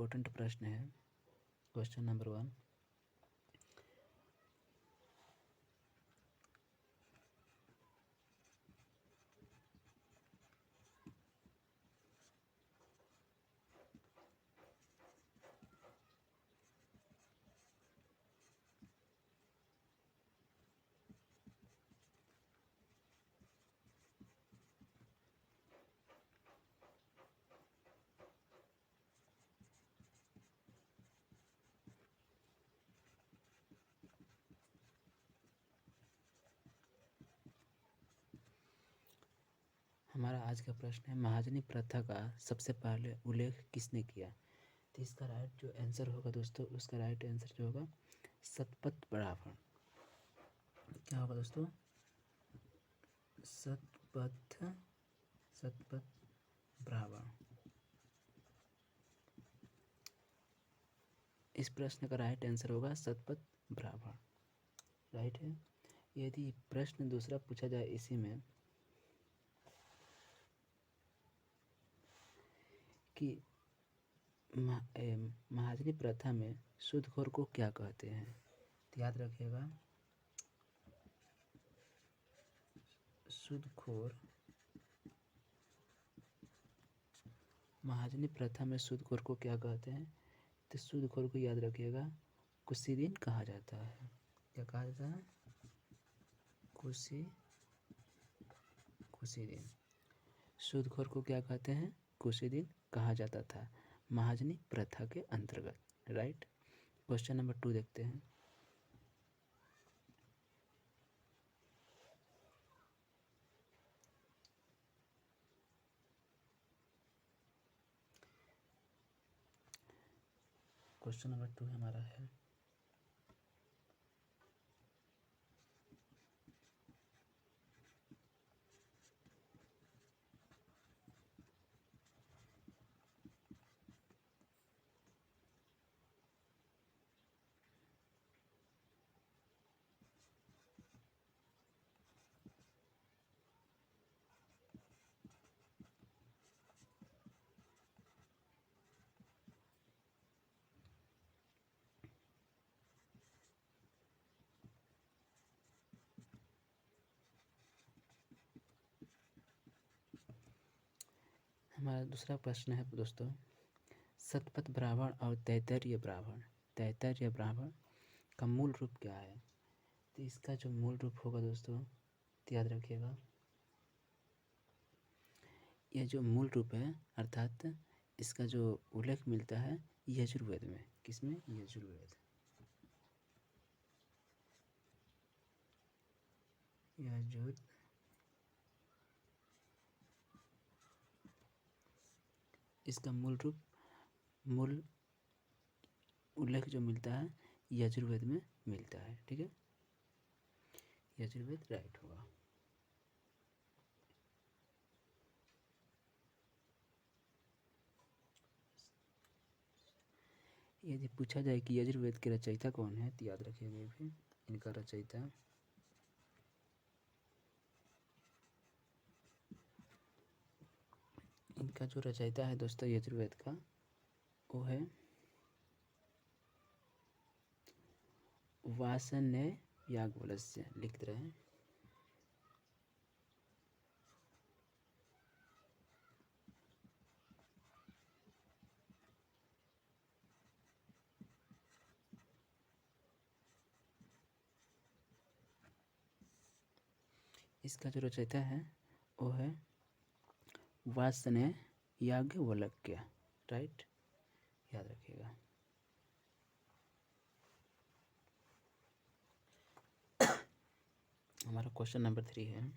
Important प्रश्न है। Question number 1, हमारा आज का प्रश्न है महाजनी प्रथा का सबसे पहले उल्लेख किसने किया। तो इसका राइट जो आंसर होगा दोस्तों, उसका राइट आंसर जो होगा शतपथ ब्राह्मण। क्या होगा दोस्तों? शतपथ ब्राह्मण। इस प्रश्न का राइट आंसर होगा शतपथ ब्राह्मण। राइट है। यदि प्रश्न दूसरा पूछा जाए इसी में कि महाजनी प्रथा में सूदखोर को क्या कहते हैं, तो याद रखिएगा सूदखोर, महाजनी प्रथा में सूदखोर को क्या कहते हैं। तो सूदखोर को याद रखिएगा कुशीदीन कहा जाता है। क्या कहा जाता है? कुशीदीन। सूदखोर को क्या कहते हैं? कुशीदीन कहा जाता था महाजनी प्रथा के अंतर्गत। राइट। क्वेश्चन नंबर 2 देखते हैं। क्वेश्चन नंबर 2 हमारा है हमारा दूसरा प्रश्न है दोस्तों, शतपथ ब्राह्मण और तैत्तरीय ब्राह्मण का मूल रूप क्या है। तो इसका जो मूल रूप होगा दोस्तों, तो याद रखिएगा यह जो मूल रूप है अर्थात इसका जो उल्लेख मिलता है यजुर्वेद में। किसमें? यजुर्वेद। इसका मूल उल्लेख जो मिलता है यजुर्वेद में मिलता है। ठीक है, यजुर्वेद राइट होगा। यदि पूछा जाए कि यजुर्वेद के रचयिता कौन है, तो याद रखिएगा भी इनका रचयिता जो रचयिता है दोस्तों यजुर्वेद का, वो है वासन्यायागवल्स्य। लिख रहे हैं इसका जो रचयिता है वो है वासन्यायागवल्क्य। राइट, याद रखिएगा। हमारा क्वेश्चन नंबर 3 है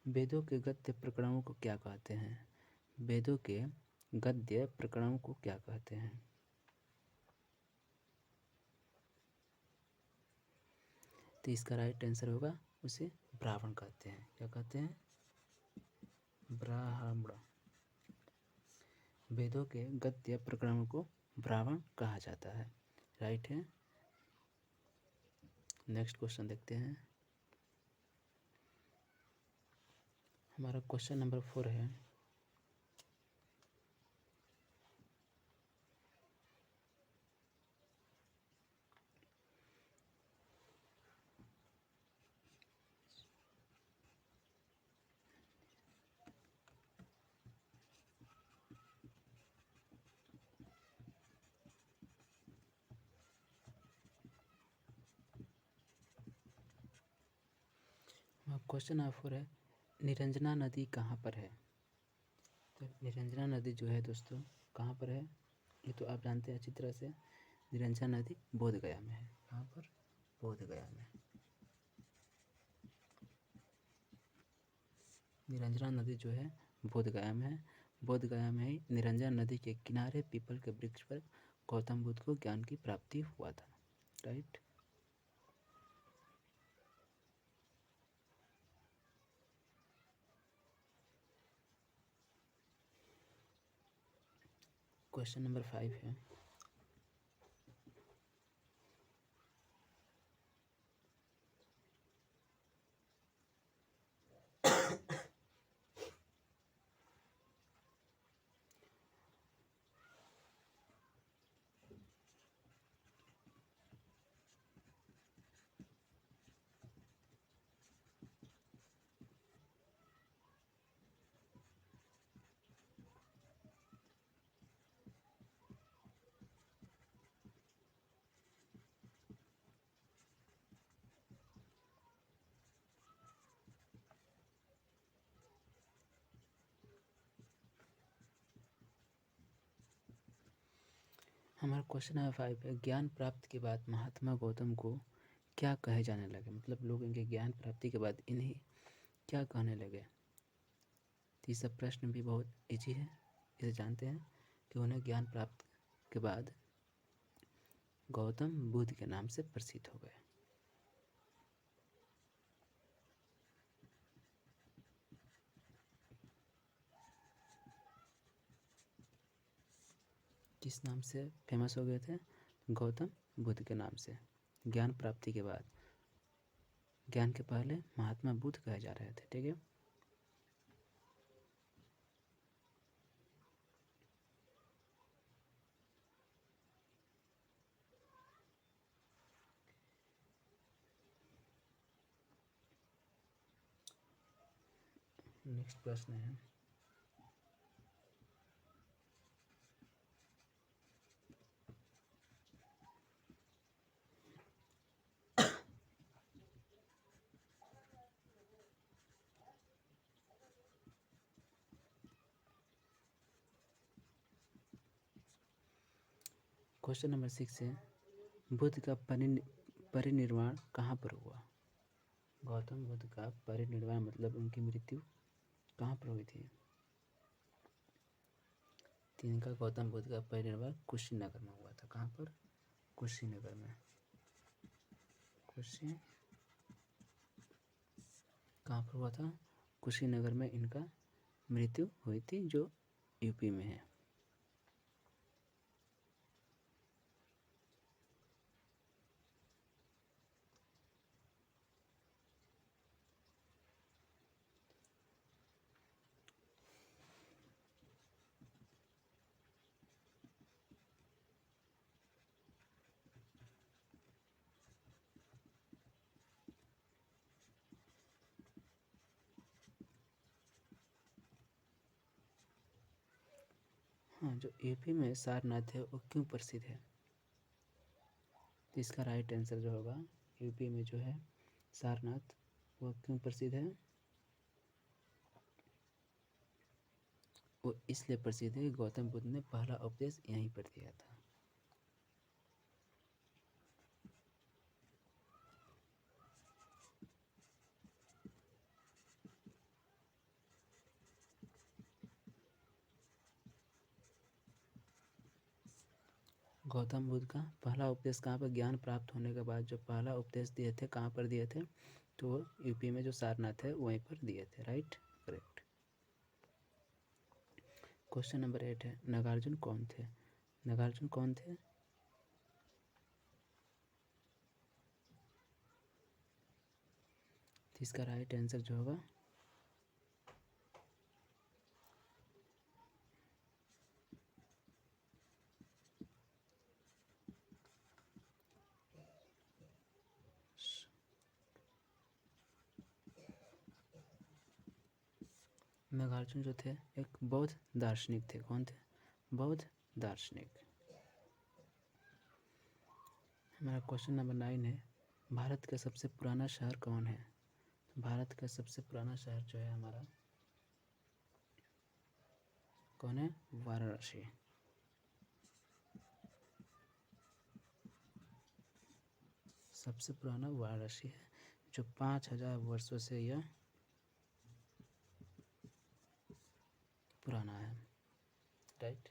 वेदों के गद्य प्रकरणों को क्या कहते हैं। वेदों के गद्य प्रकरणों को क्या कहते हैं। तो इसका राइट आंसर होगा उसे ब्राह्मण कहते हैं। क्या कहते हैं? ब्राह्मण। वेदों के गद्य प्रकरणों को ब्राह्मण कहा जाता है। राइट है। नेक्स्ट क्वेश्चन देखते हैं। हमारा क्वेश्चन नंबर 4 है, क्वेश्चन नंबर 4 है, निरंजना नदी कहाँ पर है? तो निरंजना नदी जो है दोस्तों कहाँ पर है? ये तो आप जानते हैं अच्छी तरह से। निरंजना नदी बोधगया में है। कहाँ पर? बोधगया में। निरंजना नदी जो है बोधगया में है। बोधगया में ही निरंजना नदी के किनारे पीपल के वृक्ष पर गौतम बुद्ध को ज्ञान की प्राप्ति हुआ था। राइट। क्वेश्चन नंबर 5 है, हमारा क्वेश्चन नंबर 5 है, ज्ञान प्राप्त के बाद महात्मा गौतम को क्या कहे जाने लगे? मतलब लोग इनके ज्ञान प्राप्ति के बाद इन्हें क्या कहने लगे? तो ये सब प्रश्न भी बहुत इजी है, इसे जानते हैं कि उन्हें ज्ञान प्राप्त के बाद गौतम बुद्ध के नाम से प्रसिद्ध हो गए। किस नाम से फेमस हो गए थे? गौतम बुद्ध के नाम से। ज्ञान प्राप्ति के बाद, ज्ञान के पहले महात्मा बुद्ध कहे जा रहे थे। ठीक है। नेक्स्ट प्रश्न है, क्वेश्चन नंबर 6 है, बुद्ध का परिनिर्वाण कहाँ पर हुआ? गौतम बुद्ध का परिनिर्वाण मतलब उनकी मृत्यु कहाँ पर हुई थी? इनका गौतम बुद्ध का परिनिर्वाण कुशीनगर में हुआ था। कहाँ पर? कुशीनगर में। कहाँ पर हुआ था? कुशीनगर में इनका मृत्यु हुई थी, जो यूपी में है। हाँ, जो यूपी में सारनाथ है वो क्यों प्रसिद्ध है? तो इसका राइट आंसर जो होगा, यूपी में जो है सारनाथ वो क्यों प्रसिद्ध है? वो इसलिए प्रसिद्ध है कि गौतम बुद्ध ने पहला उपदेश यहीं पर दिया था। गौतम बुद्ध का पहला उपदेश कहाँ पर? ज्ञान प्राप्त होने के बाद जो पहला उपदेश दिए थे कहाँ पर दिए थे? तो यूपी में जो सारनाथ है वहीं पर दिए थे, राइट, करेक्ट। क्वेश्चन नंबर 8 है, नागार्जुन कौन थे? नागार्जुन कौन थे? तो इसका राइट आंसर जो होगा नागार्जुन जो थे एक बौद्ध दार्शनिक थे। कौन थे? बौद्ध दार्शनिक। हमारा क्वेश्चन नंबर 9 है, भारत का सबसे पुराना शहर कौन है? भारत का सबसे पुराना शहर जो है हमारा कौन है? वाराणसी। सबसे पुराना वाराणसी है, जो 5000 वर्षों से यह पुराना है, राइट।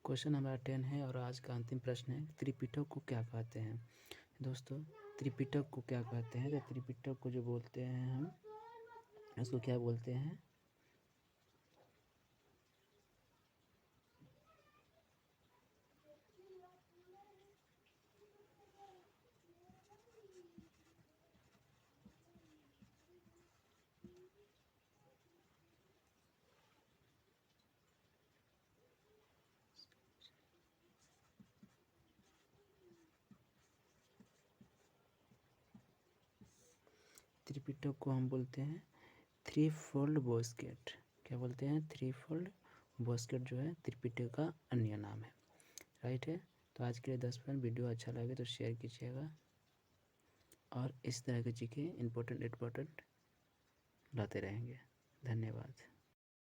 क्वेश्चन नंबर 10 है और आज का अंतिम प्रश्न है, त्रिपिटक को क्या कहते हैं? दोस्तों, त्रिपिटक को क्या कहते हैं? तो त्रिपिटक को जो बोलते हैं हम, उसको क्या बोलते हैं? त्रिपिटक को हम बोलते हैं थ्री फोल्ड बास्केट। क्या बोलते हैं? थ्री फोल्ड बास्केट जो है त्रिपिटक का अन्य नाम है, राइट है। तो आज के लिए 10 मिनट। वीडियो अच्छा लगे तो शेयर कीजिएगा और इस तरह की चीज़ें इम्पोर्टेंट लाते रहेंगे। धन्यवाद।